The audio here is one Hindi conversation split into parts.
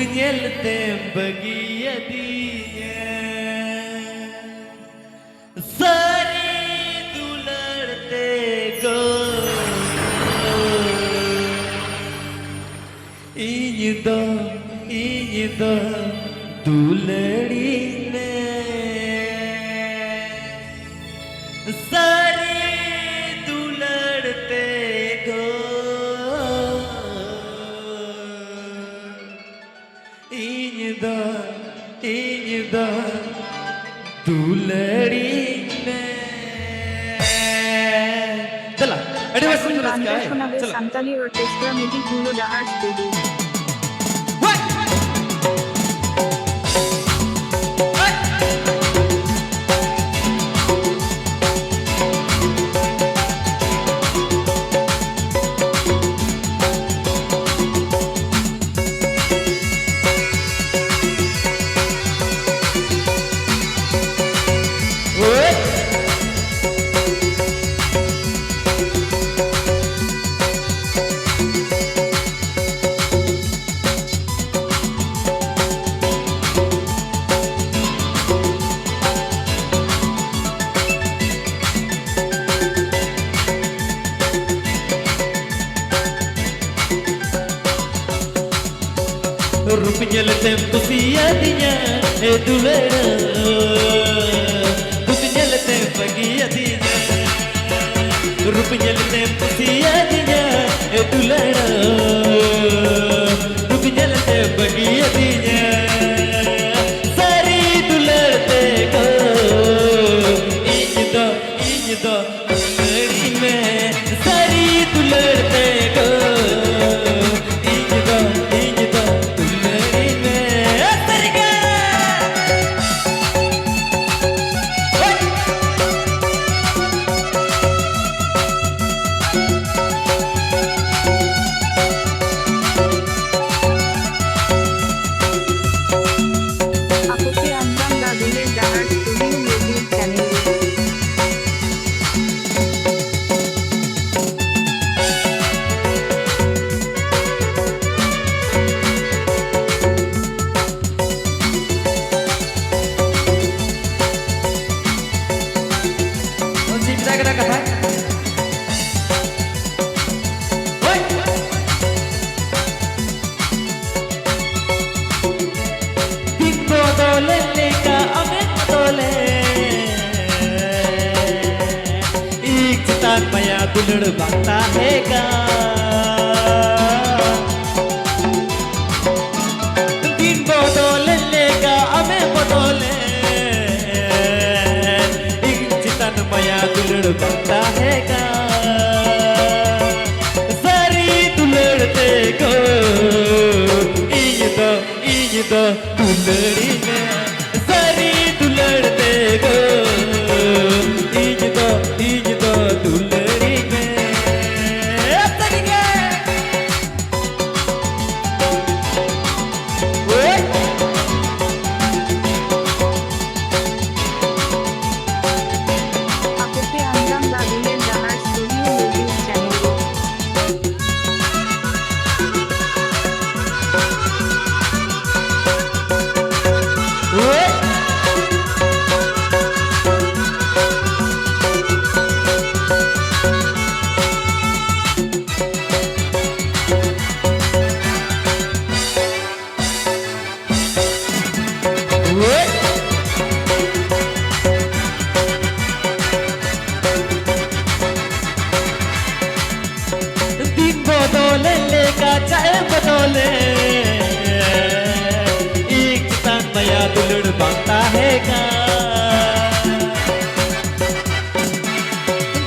ñelte bagiya diye sari dularte go iñdo dulari ne sari dularte go इञ्दा दुलड़ी ने चला एडवाइस सुन रहा है चला संताली ऑर्केस्ट्रा में भी गुलो डांस दे Rupinya tempo siadinya dulera Rupinya tempo giadinya Rupinya tempo siadinya dulera Rupinya tempo giadinya Sari dulerte ko iñdo dulari me Sari dulerte ko iñdo मया दुलड़ बनता है का दिन बदल लेगा हमें बदले चितन मया दुलड़ बनता है का सारी दुलड़ते को इञ्दो दुलड़ी में सारी दुलड़ते को इञ्दो दुलड़ी में चाहे बदौले एक चितान मया दुलड़ बनता है का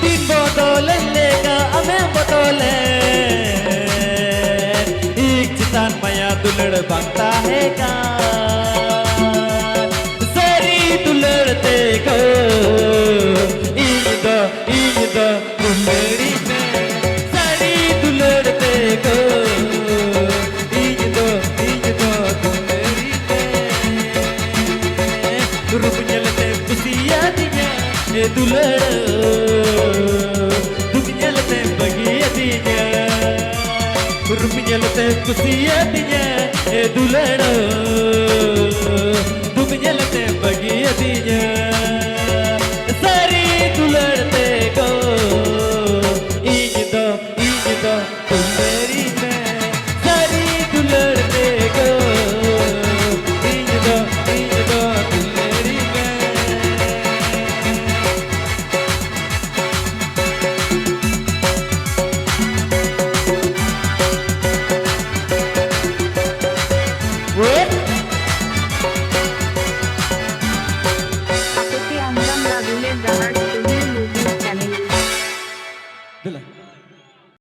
दिन बदौले लेगा हमें बदौले एक चितान मया दुलड़ बनता है का सारी दुलड़ते को इञ्दो दुलड़ी में सारी दुलड़ते को दुलड़ दुनिया लते बगिया दिया रुपया खेलते खुशियां दिए ए दुलड़ो